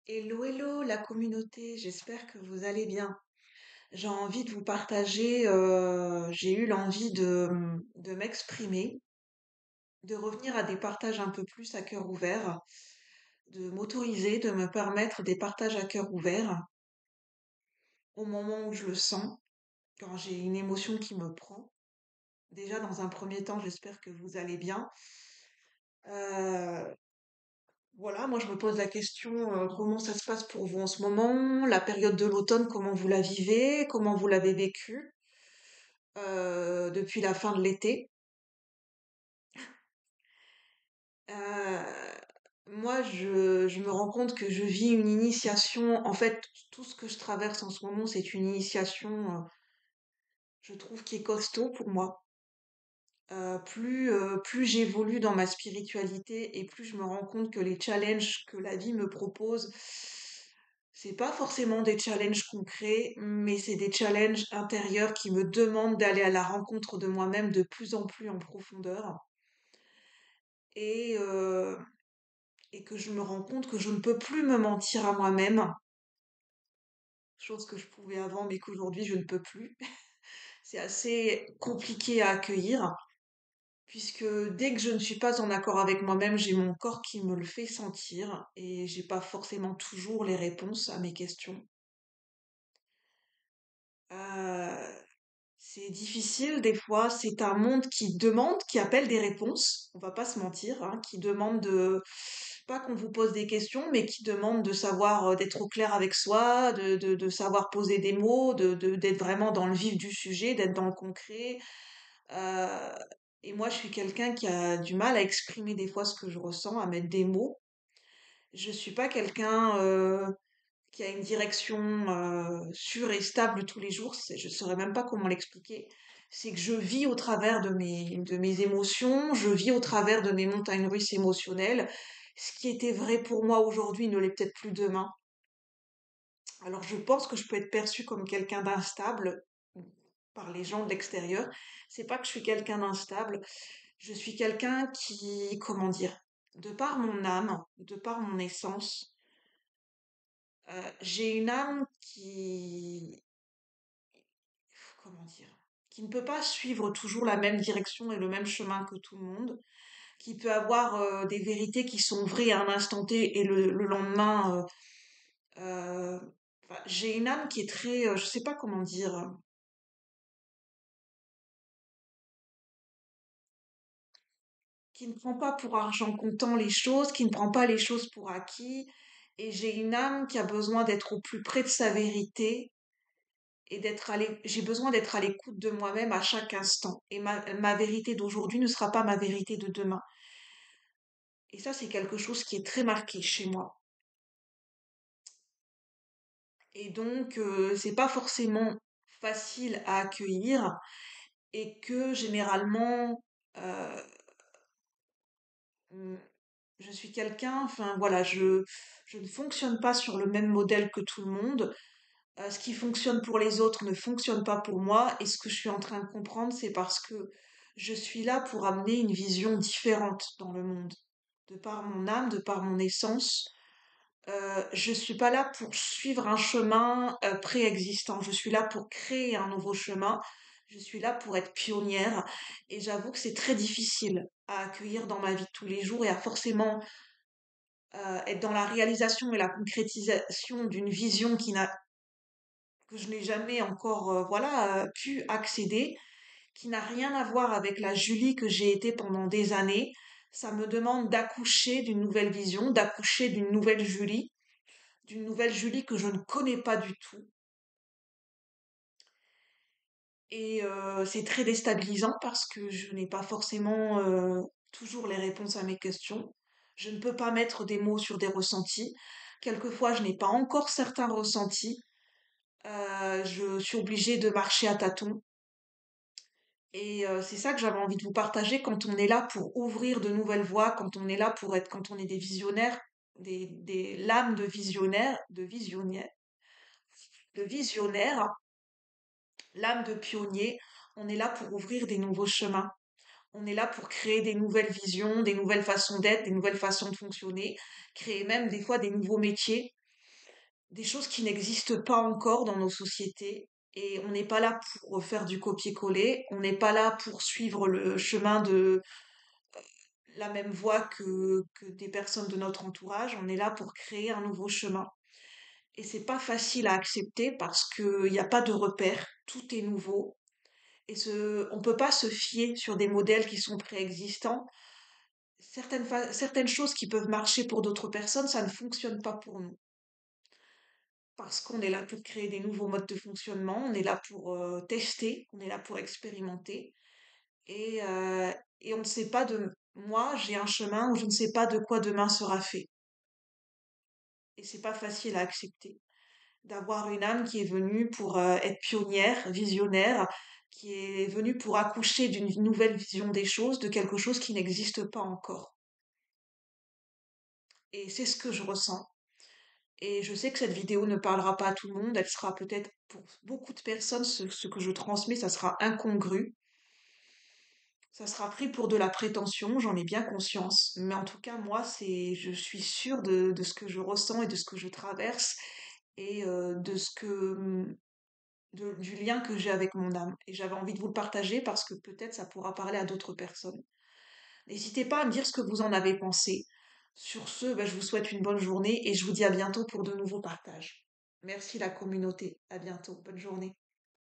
Hello, hello, la communauté, j'espère que vous allez bien. J'ai envie de vous partager, j'ai eu l'envie de m'exprimer, de revenir à des partages un peu plus à cœur ouvert, de m'autoriser, de me permettre des partages à cœur ouvert au moment où je le sens, quand j'ai une émotion qui me prend. Déjà, dans un premier temps, j'espère que vous allez bien. Euh, voilà, moi je me pose la question, comment ça se passe pour vous en ce moment? La période de l'automne, comment vous la vivez? Comment vous l'avez vécue? Depuis la fin de l'été. Euh, Moi, je me rends compte que je vis une initiation. En fait, tout ce que je traverse en ce moment, c'est une initiation, je trouve, qui est costaud pour moi. Plus j'évolue dans ma spiritualité et plus je me rends compte que les challenges que la vie me propose, c'est pas forcément des challenges concrets, mais c'est des challenges intérieurs qui me demandent d'aller à la rencontre de moi-même de plus en plus en profondeur. Et, euh, et que je me rends compte que je ne peux plus me mentir à moi-même, chose que je pouvais avant mais qu'aujourd'hui je ne peux plus. C'est assez compliqué à accueillir, puisque dès que je ne suis pas en accord avec moi-même, j'ai mon corps qui me le fait sentir et j'ai pas forcément toujours les réponses à mes questions. Euh, c'est difficile des fois, c'est un monde qui demande, qui appelle des réponses, on va pas se mentir, hein, qui demande de, pas qu'on vous pose des questions, mais qui demande de savoir, d'être au clair avec soi, de savoir poser des mots, d'être vraiment dans le vif du sujet, d'être dans le concret. Euh, et moi, je suis quelqu'un qui a du mal à exprimer des fois ce que je ressens, à mettre des mots. Je suis pas quelqu'un qui a une direction sûre et stable tous les jours. Je ne saurais même pas comment l'expliquer. C'est que je vis au travers de mes émotions, je vis au travers de mes montagnes russes émotionnelles. Ce qui était vrai pour moi aujourd'hui ne l'est peut-être plus demain. Alors je pense que je peux être perçue comme quelqu'un d'instable par les gens de l'extérieur. C'est pas que je suis quelqu'un d'instable, je suis quelqu'un qui, comment dire, de par mon âme, de par mon essence, j'ai une âme comment dire, qui ne peut pas suivre toujours la même direction et le même chemin que tout le monde, qui peut avoir des vérités qui sont vraies à un instant T et le lendemain. Euh, enfin, j'ai une âme qui est très, je sais pas comment dire, qui ne prend pas pour argent comptant les choses, qui ne prend pas les choses pour acquis. Et j'ai une âme qui a besoin d'être au plus près de sa vérité et j'ai besoin d'être à l'écoute de moi-même à chaque instant. Et ma vérité d'aujourd'hui ne sera pas ma vérité de demain. Et ça, c'est quelque chose qui est très marqué chez moi. Et donc, c'est pas forcément facile à accueillir et que généralement, euh, mm, je suis quelqu'un, enfin voilà, je ne fonctionne pas sur le même modèle que tout le monde. Ce qui fonctionne pour les autres ne fonctionne pas pour moi. Et ce que je suis en train de comprendre, c'est parce que je suis là pour amener une vision différente dans le monde. De par mon âme, de par mon essence, je suis pas là pour suivre un chemin préexistant. Je suis là pour créer un nouveau chemin. Je suis là pour être pionnière. Et j'avoue que c'est très difficile à accueillir dans ma vie de tous les jours et à forcément être dans la réalisation et la concrétisation d'une vision que je n'ai jamais encore voilà, pu accéder, qui n'a rien à voir avec la Julie que j'ai été pendant des années. Ça me demande d'accoucher d'une nouvelle vision, d'accoucher d'une nouvelle Julie que je ne connais pas du tout. Et c'est très déstabilisant parce que je n'ai pas forcément toujours les réponses à mes questions. Je ne peux pas mettre des mots sur des ressentis. Quelquefois, je n'ai pas encore certains ressentis. Je suis obligée de marcher à tâtons. Et c'est ça que j'avais envie de vous partager quand on est là pour ouvrir de nouvelles voies, quand on est là pour être, quand on est des visionnaires, des lames de visionnaires, de visionnaires, l'âme de pionnier, on est là pour ouvrir des nouveaux chemins. On est là pour créer des nouvelles visions, des nouvelles façons d'être, des nouvelles façons de fonctionner, créer même des fois des nouveaux métiers. des choses qui n'existent pas encore dans nos sociétés. Et on n'est pas là pour faire du copier-coller, on n'est pas là pour suivre le chemin de la même voie que des personnes de notre entourage, on est là pour créer un nouveau chemin. Et c'est pas facile à accepter parce qu'il n'y a pas de repère, tout est nouveau. On peut pas se fier sur des modèles qui sont préexistants. Certaines choses qui peuvent marcher pour d'autres personnes, ça ne fonctionne pas pour nous. Parce qu'on est là pour créer des nouveaux modes de fonctionnement, on est là pour tester, on est là pour expérimenter. Et, euh, et on ne sait pas de... Moi, j'ai un chemin où je ne sais pas de quoi demain sera fait. Et c'est pas facile à accepter. D'avoir une âme qui est venue pour être pionnière, visionnaire, qui est venue pour accoucher d'une nouvelle vision des choses, de quelque chose qui n'existe pas encore. Et c'est ce que je ressens. Et je sais que cette vidéo ne parlera pas à tout le monde, elle sera peut-être pour beaucoup de personnes, ce que je transmets, ça sera incongru, ça sera pris pour de la prétention, j'en ai bien conscience, mais en tout cas, moi, je suis sûre de ce que je ressens et de ce que je traverse et de du lien que j'ai avec mon âme. Et j'avais envie de vous le partager parce que peut-être ça pourra parler à d'autres personnes. N'hésitez pas à me dire ce que vous en avez pensé. Sur ce, je vous souhaite une bonne journée et je vous dis à bientôt pour de nouveaux partages. Merci la communauté. À bientôt. Bonne journée.